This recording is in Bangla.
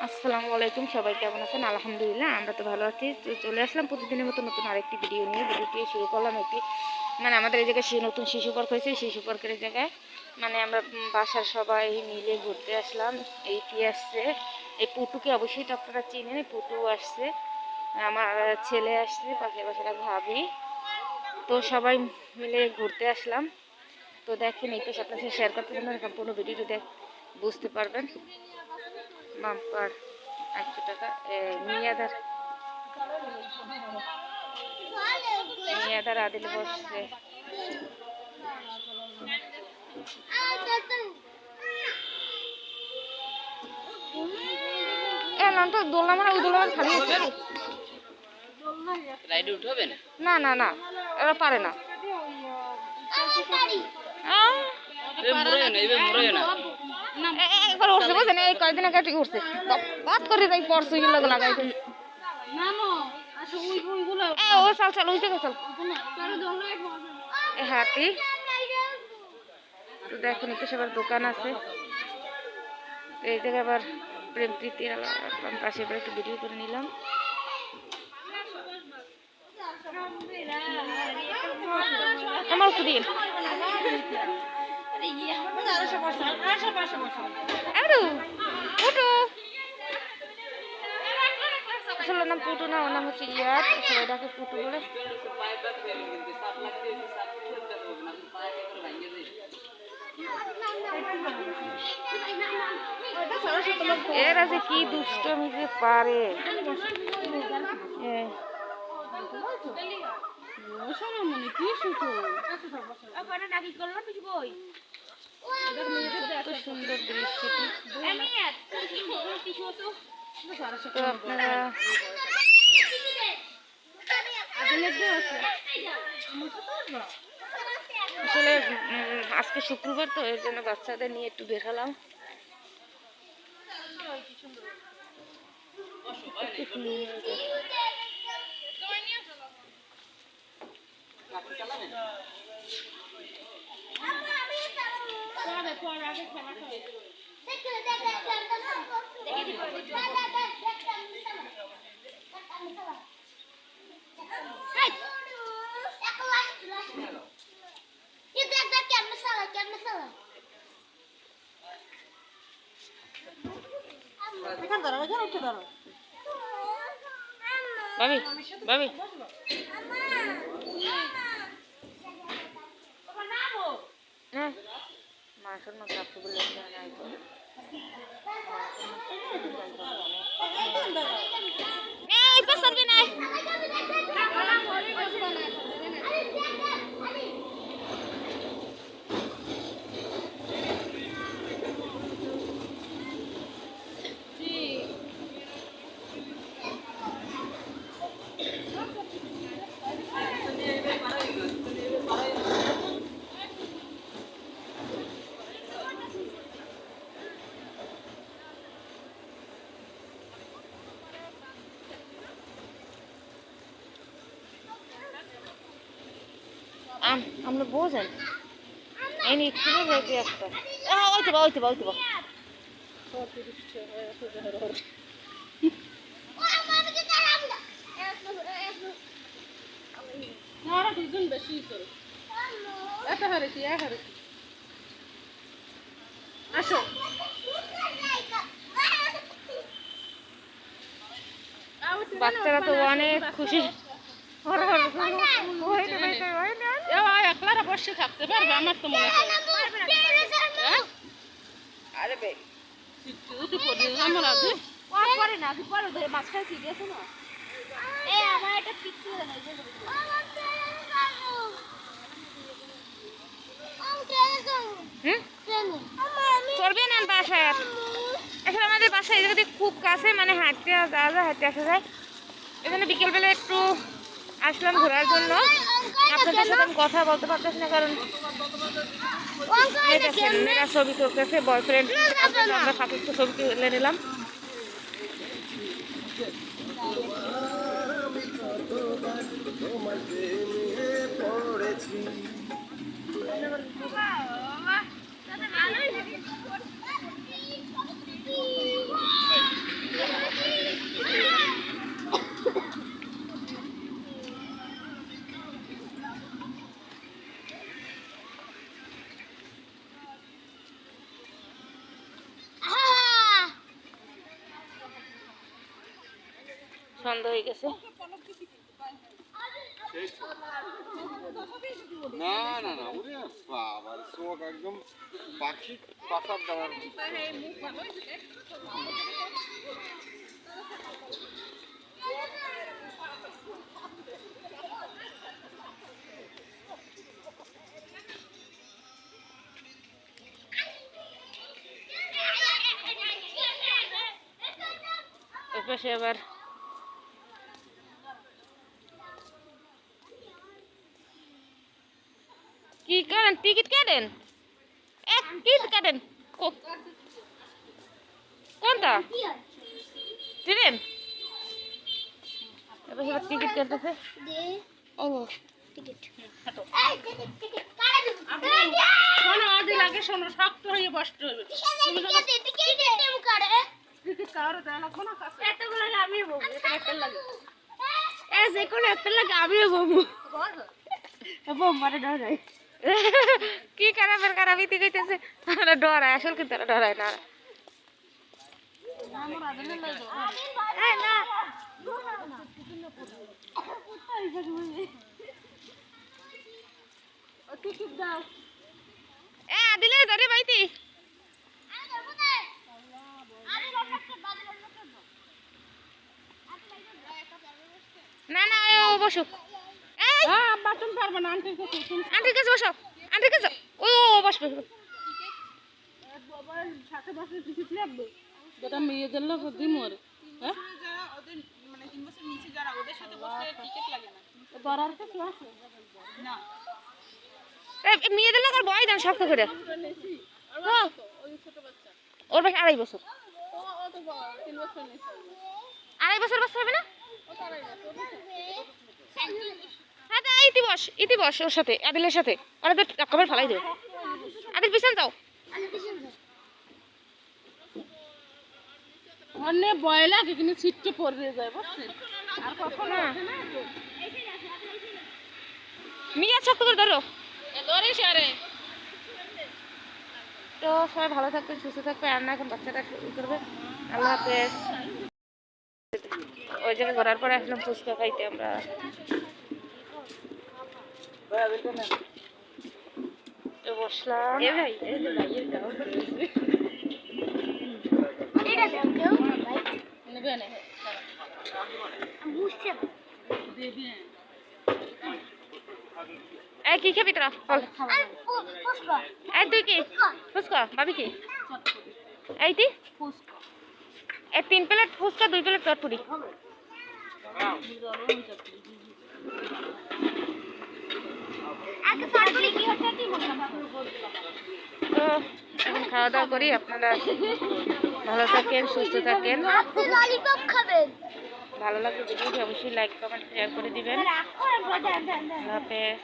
আসসালামু আলাইকুম, সবাই কেমন আছেন? আলহামদুলিল্লাহ, আমরা তো ভালো আছি। তো চলে আসলাম প্রতিদিনের মতো নতুন আরেকটি ভিডিও নিয়ে। ভিডিওটি শুরু করলাম একটি আমাদের এই জায়গায় নতুন শিশু পার্ক হয়েছে। শিশু পার্কের এই জায়গায় আমরা বাসার সবাই মিলে ঘুরতে আসলাম। এই কি আসছে, এই পুটুকে অবশ্যই তো আপনারা চিনেন। এই পুটু আসছে, আমার ছেলে আসছে, পাশের বাসাটা ভাবি। তো সবাই মিলে ঘুরতে আসলাম। তো দেখেন, এই পেশ আপনার সাথে শেয়ার করতে পারবেন, সম্পূর্ণ ভিডিওটি বুঝতে পারবেন। বাম্পার 100 টাকা। মিয়াদার আদিল বসছে। তো দোলনা মানে ওই দোলনা খালি আছে। না না না, এরা পারে না। উঠছে বুঝছেন, এই কয়েকদিন আগে উঠছে বাদ করে তাই পড়ছে লাগাইতে। ও চল চল ওই জায়গায় চল। হাতি তো দেখেন, একটু সবার দোকান আছে। এই জায়গায় আবার প্রেম প্রীতির পাশে একটু ভিডিও করে নিলাম। আমার একটু দিন আসলে নাম পুটু না, ওর নাম হচ্ছে ইয়াদ। সবাই ডাকে পুটু বলে। এরা যে কি দুষ্টমি যে পারে। সুন্দর দৃশ্যটি তো আপনারা আসলে আজকে শুক্রবার, তো এর জন্য বাচ্চাদের নিয়ে একটু বেরালাম। ভাবি ভাবি হ্যাঁ, মাংসের মতো আপনি বললেন আমরা বোঝেন এই নিচ্ছি যাইতে একটা ওইতে বা আসো। বাচ্চারা তো অনেক খুশি। একলারা বসে থাকতে পারবে? আমার তো মনে হয় করবে না বাসায়। আসলে আমাদের বাসায় যদি খুব কাছে, হাঁটতে যাওয়া যায়, হাঁটতে আসা যায়। এখানে বিকেলবেলা একটু আসলাম ঘোরার জন্য। আপনাদের সাথে আমি কথা বলতে পারতেছি না, কারণ মেয়েরা ছবি তুলতেছে, বয়ফ্রেন্ড। আমরা সাথে ছবি তুলে নিলাম। সন্ধ্যা হয়ে গেছে। না না না, ওরে বাবার চোখ একদম পাখি পাখার দেওয়ার ওই পাশে আবার কি করেন? টিকিট কাটেন, এক টিকিট কাটেন। কোনটা ট্রেন? এবার এবার টিকিট কাটতেছে। শোনো, আদিল আগে শোনো, শক্ত হয়ে বসতে হবে। কারো দেওয়া লাগবে না কাছে। আমিও বলবো, যে কোনো একটা লাগে আমিও বলবো। কি খারাপের খারাপই কইতেছে, ডরায় আসল, কিন্তু তারা ডরায় না। এ আদিলে ধরে বাইতি না না, ও বসুক। আব্বা তুমি পারবে না, আন্টির কাছে আন্টির কাছে বসো, আন্টির কাছে। ও বসবে। বাবার সাথে বসে টিকিট লাগবে, যেটা মেয়েদের লোক দিমর। হ্যাঁ, ওদের মানে 3 বছর নিচে যারা, ওদের সাথে বসলে টিকিট লাগে না। বড়ার কাছে আছে না, মেয়েদের লোক আর বয় দেন শক্ত করে। ওই ছোট বাচ্চা, ওর পাশে 2.5 বছর। ও তো 3 বছর নিচে। 2.5 বছর বসতে হবে না? ও তারাই না, হ্যাঁ তা ইতি বস ওর সাথে, আদিলের সাথে। ওরা তো কবে ফেলাই দেবে। আদিল পিছন যাও। অন্য ভয় লাগে কিন্তু ছিটকে পড়ে যায়, বুঝছেন? আর কখনো মিয়া শক্ত করে ধরো। ধরিস আরে। তো সবাই ভালো থাকবে, সুস্থ থাকবে। আর না, এখন বাচ্চাটা শুরু করবে। আল্লাহ হাফেজ। ওই জায়গায় ঘোরার পরে আসলাম ফুচকা খাইতে আমরা। তো বসলাম। এই কি খাবি তোরা? এই তুই কি? ফুচকা। ভাবি কি? এই তুই? 3 প্লেট ফুচকা, 2 প্লেট চটপটি। তো এখন খাওয়া দাওয়া করি। আপনারা ভালো থাকেন, সুস্থ থাকেন। ভালো লাগলে ভিডিওটি অবশ্যই লাইক কমেন্ট শেয়ার করে দিবেন। আল্লাহ হাফেজ।